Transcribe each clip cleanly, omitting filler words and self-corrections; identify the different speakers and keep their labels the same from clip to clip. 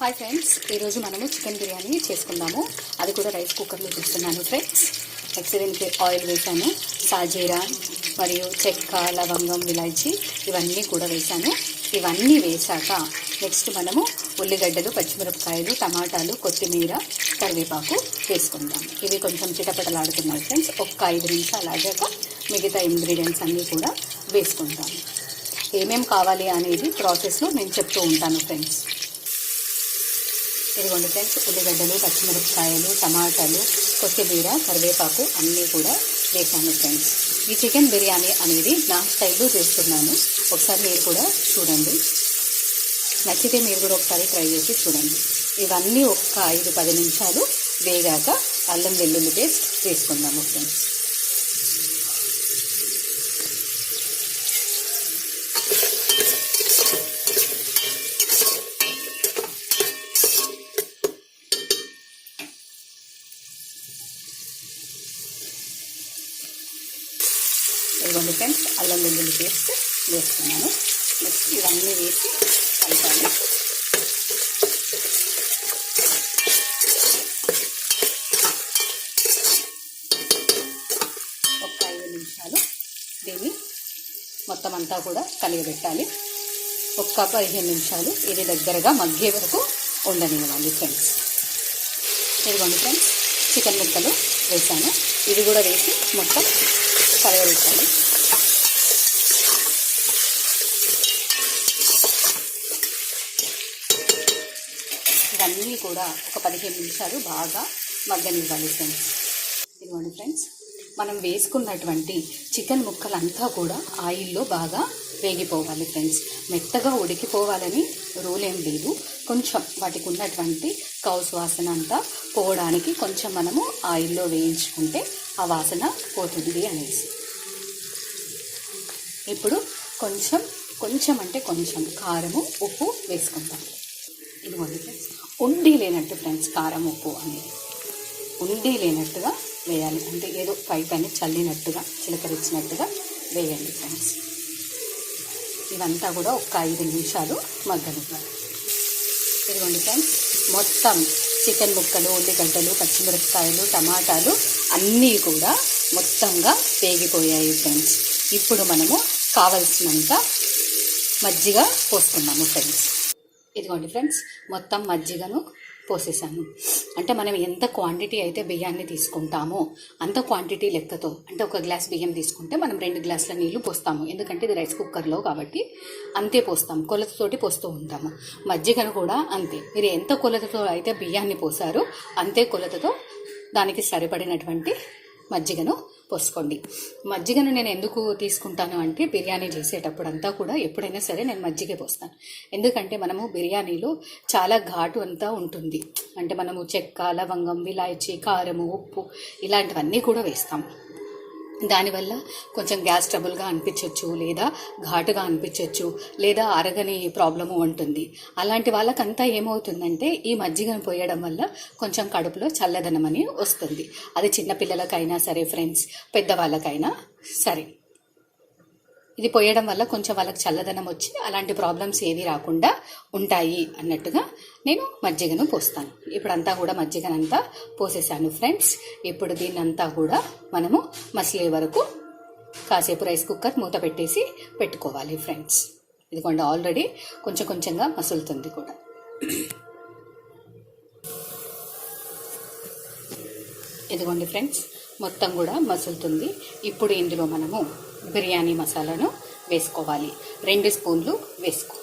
Speaker 1: Hi friends, ఈరోజు మనము chicken biryani చేసుకుందాము. అది కూడా రైస్ కుక్కర్లో చేస్తున్నాను ఫ్రెండ్స్. నెక్స్ట్ దీనికి ఆయిల్ వేసాను, సాజీరా మరియు చెక్క, లవంగం, ఇలాచి ఇవన్నీ కూడా వేసాను. ఇవన్నీ వేసాక నెక్స్ట్ మనము ఉల్లిగడ్డలు, పచ్చిమిరపకాయలు, టమాటాలు, కొత్తిమీర, కరివేపాకు వేసుకుందాం. ఇవి కొంచెం చిటపటలాడుతున్నాయి ఫ్రెండ్స్. ఒక్క 5 నిమిషాలు ఆగాక మిగతా ఇంగ్రీడియంట్స్ అన్నీ కూడా వేసుకుంటాము. ఏమేం కావాలి అనేది ప్రాసెస్లో నేను చెప్తూ ఉంటాను ఫ్రెండ్స్. ఇదిగోండి ఫ్రెండ్స్, ఉల్లిగడ్డలు, పచ్చిమిరపకాయలు, టమాటాలు, కొత్తిమీర, కరివేపాకు అన్నీ కూడా వేసాను ఫ్రెండ్స్. ఈ చికెన్ బిర్యానీ అనేది నా స్టైల్లో చేస్తున్నాను. ఒకసారి మీరు కూడా చూడండి, నచ్చితే మీరు కూడా ఒకసారి ట్రై చేసి చూడండి. ఇవన్నీ ఒక్క 5-10 నిమిషాలు వేగాక అల్లం వెల్లుల్లి పేస్ట్ వేసుకుందాము ఫ్రెండ్స్. ఇదిగోండి ఫ్రెండ్స్, అల్లం వెల్లుల్లి పేస్ట్ వేస్తున్నాను. నెక్స్ట్ ఇవన్నీ వేసి కలపాలి. ఒక 5 నిమిషాలు దీన్ని మొత్తం అంతా కూడా కలియబెట్టాలి. ఒక్క 15 నిమిషాలు ఇది దగ్గరగా మగ్గే వరకు ఉండనివ్వాలి ఫ్రెండ్స్. ఇదిగోండి ఫ్రెండ్స్, చికెన్ ముక్కలు వేసాను. ఇవి కూడా వేసి మొత్తం కలగబెట్టాలి. ఇవన్నీ కూడా ఒక 15 నిమిషాలు బాగా మగ్గనివ్వాలి ఫ్రెండ్స్. ఇదిగోండి ఫ్రెండ్స్, మనం వేసుకున్నటువంటి చికెన్ ముక్కలంతా కూడా ఆయిల్లో బాగా వేగిపోవాలి ఫ్రెండ్స్. మెత్తగా ఉడికిపోవాలని రూల్ ఏం లేదు. కొంచెం వాటికి ఉన్నటువంటి కౌసు వాసన అంతా పోవడానికి కొంచెం మనము ఆయిల్లో వేయించుకుంటే ఆ వాసన పోతుంది అనేసి. ఇప్పుడు కొంచెం అంటే కొంచెం కారము, ఉప్పు వేసుకుంటాం. ఇదిగోండి ఫ్రెండ్స్, ఉండి లేనట్టు ఫ్రెండ్స్, కారం ఉప్పు అనేది ఉండి లేనట్టుగా వేయాలి. అంటే ఏదో పైపైన చల్లినట్టుగా, చిలకరించినట్టుగా వేయండి ఫ్రెండ్స్. ఇవంతా కూడా ఒక 5 నిమిషాలు మగ్గనివ్వాలి. ఇదిగోండి ఫ్రెండ్స్, మొత్తం చికెన్ ముక్కలు, ఉల్లిగడ్డలు, పచ్చిమిరపకాయలు, టమాటాలు అన్నీ కూడా మొత్తంగా వేగిపోయాయి ఫ్రెండ్స్. ఇప్పుడు మనము కావలసినంత మజ్జిగ పోసుకున్నాము ఫ్రెండ్స్. ఇదిగోండి ఫ్రెండ్స్, మొత్తం మజ్జిగను పోసేసాను. అంటే మనం ఎంత క్వాంటిటీ అయితే బియ్యాన్ని తీసుకుంటామో అంత క్వాంటిటీ లెక్కతో, అంటే ఒక గ్లాస్ బియ్యం తీసుకుంటే మనం 2 గ్లాసుల నీళ్లు పోస్తాము. ఎందుకంటే ఇది రైస్ కుక్కర్లో కాబట్టి అంతే పోస్తాము, కొలతతోటి పోస్తూ ఉంటాము. మజ్జిగను కూడా అంతే, మీరు ఎంత కొలతతో అయితే బియ్యాన్ని పోసారో అంతే కొలతతో దానికి సరిపడినటువంటి మజ్జిగను పోసుకోండి. మజ్జిగను నేను ఎందుకు తీసుకుంటాను అంటే, బిర్యానీ చేసేటప్పుడు అంతా కూడా ఎప్పుడైనా సరే నేను మజ్జిగే పోస్తాను. ఎందుకంటే మనము బిర్యానీలో చాలా ఘాటు అంతా ఉంటుంది. అంటే మనము చెక్క, లవంగం, ఇలాచి, కారము, ఉప్పు ఇలాంటివన్నీ కూడా వేస్తాం. దానివల్ల కొంచెం గ్యాస్ ట్రబుల్గా అనిపించవచ్చు, లేదా ఘాటుగా అనిపించవచ్చు, లేదా అరగని ప్రాబ్లము ఉంటుంది. అలాంటి వాళ్ళకంతా ఏమవుతుందంటే ఈ మజ్జిగను పోయడం వల్ల కొంచెం కడుపులో చల్లదనం అని వస్తుంది. అది చిన్నపిల్లలకైనా సరే ఫ్రెండ్స్, పెద్దవాళ్ళకైనా సరే. ఇది పోయడం వల్ల కొంచెం వాళ్ళకి చల్లదనం వచ్చి అలాంటి ప్రాబ్లమ్స్ ఏవి రాకుండా ఉంటాయి అన్నట్టుగా నేను మజ్జిగను పోస్తాను. ఇప్పుడంతా కూడా మజ్జిగనంతా పోసేసాను ఫ్రెండ్స్. ఇప్పుడు దీన్నంతా కూడా మనము మసిలే వరకు కాసేపు రైస్ కుక్కర్ మూత పెట్టేసి పెట్టుకోవాలి ఫ్రెండ్స్. ఇదిగోండి, ఆల్రెడీ కొంచెంగా మసులుతుంది కూడా. ఇదిగోండి ఫ్రెండ్స్, మొత్తం కూడా మసులుతుంది. ఇప్పుడు ఇందులో మనము బిర్యానీ మసాలాను వేసుకోవాలి. 2 స్పూన్లు వేసుకోవాలి.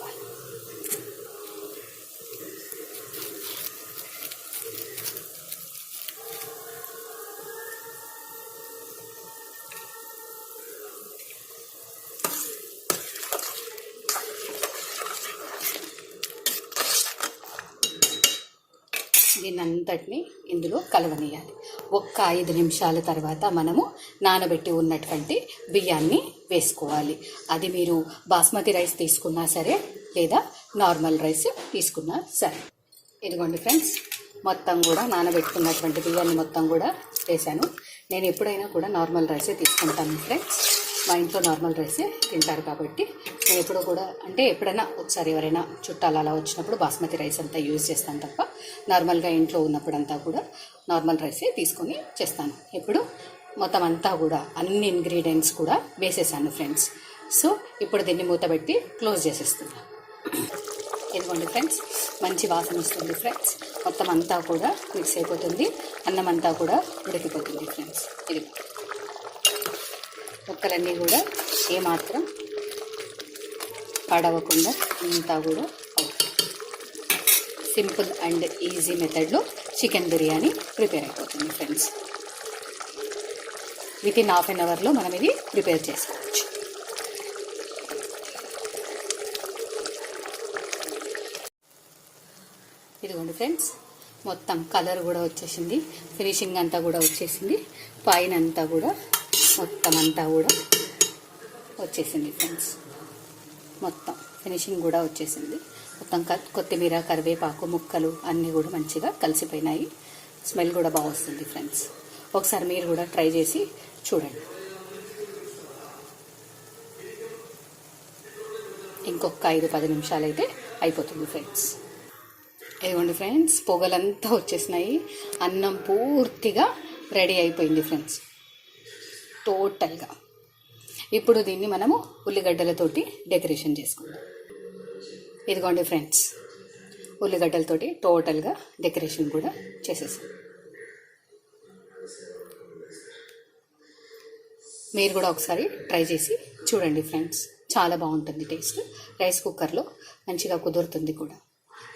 Speaker 1: దీనంతటిని ఇందులో కలవనియాలి. ఒక్క 5 నిమిషాల తర్వాత మనము నానబెట్టి ఉన్నటువంటి బియ్యాన్ని వేసుకోవాలి. అది మీరు బాస్మతి రైస్ తీసుకున్నా సరే, లేదా నార్మల్ రైస్ తీసుకున్నా సరే. ఇదిగోండి ఫ్రెండ్స్, మొత్తం కూడా నానబెట్టుకున్నటువంటి బియ్యాన్ని మొత్తం కూడా వేసాను. నేను ఎప్పుడైనా కూడా నార్మల్ రైసే తీసుకుంటాను ఫ్రెండ్స్. మా ఇంట్లో నార్మల్ రైసే తింటారు కాబట్టి నేను ఎప్పుడూ కూడా అంటే ఎప్పుడైనా ఒకసారి ఎవరైనా చుట్టాలు అలా వచ్చినప్పుడు బాస్మతి రైస్ అంతా యూజ్ చేస్తాను తప్ప నార్మల్గా ఇంట్లో ఉన్నప్పుడంతా కూడా నార్మల్ రైసే తీసుకొని చేస్తాను. ఇప్పుడు మొత్తం అంతా కూడా అన్ని ఇంగ్రీడియంట్స్ కూడా వేసేసాను ఫ్రెండ్స్. సో ఇప్పుడు దీన్ని మూత పెట్టి క్లోజ్ చేసేస్తున్నాను. ఇదిగోండి ఫ్రెండ్స్, మంచి వాసన వస్తుంది ఫ్రెండ్స్. మొత్తం అంతా కూడా మిక్స్ అయిపోతుంది, అన్నం అంతా కూడా ఉడికిపోతుంది ఫ్రెండ్స్. ఇది ముక్కలన్నీ కూడా ఏమాత్రం పాడవకుండా అంతా కూడా సింపుల్ అండ్ ఈజీ మెథడ్లో చికెన్ బిర్యానీ ప్రిపేర్ అయిపోతుంది ఫ్రెండ్స్. వితిన్ హాఫ్ అన్ అవర్లో మనం ఇది ప్రిపేర్ చేసుకోవచ్చు. ఇదిగోండి ఫ్రెండ్స్, మొత్తం కలర్ కూడా వచ్చేసింది, ఫినిషింగ్ అంతా కూడా వచ్చేసింది, పైన అంతా కూడా మొత్తం అంతా కూడా వచ్చేసింది ఫ్రెండ్స్. మొత్తం ఫినిషింగ్ కూడా వచ్చేసింది. మొత్తం కొత్తిమీర, కరివేపాకు ముక్కలు అన్నీ కూడా మంచిగా కలిసిపోయినాయి. స్మెల్ కూడా బాగా వస్తుంది ఫ్రెండ్స్. ఒకసారి మీరు కూడా ట్రై చేసి చూడండి. ఇంకొక 5-10 నిమిషాలు అయితే అయిపోతుంది ఫ్రెండ్స్. ఇదిగోండి ఫ్రెండ్స్, పొగలంతా వచ్చేసినాయి, అన్నం పూర్తిగా రెడీ అయిపోయింది ఫ్రెండ్స్ టోటల్గా. ఇప్పుడు దీన్ని మనము ఉల్లిగడ్డలతోటి డెకరేషన్ చేసుకుందాం. ఇదిగోండి ఫ్రెండ్స్, ఉల్లిగడ్డలతోటి టోటల్గా డెకరేషన్ కూడా చేసేసాం. మీరు కూడా ఒకసారి ట్రై చేసి చూడండి ఫ్రెండ్స్, చాలా బాగుంటుంది టేస్ట్. రైస్ కుక్కర్లో మంచిగా కుదురుతుంది కూడా.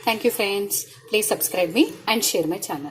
Speaker 1: Thank you friends. Please subscribe me and share my channel.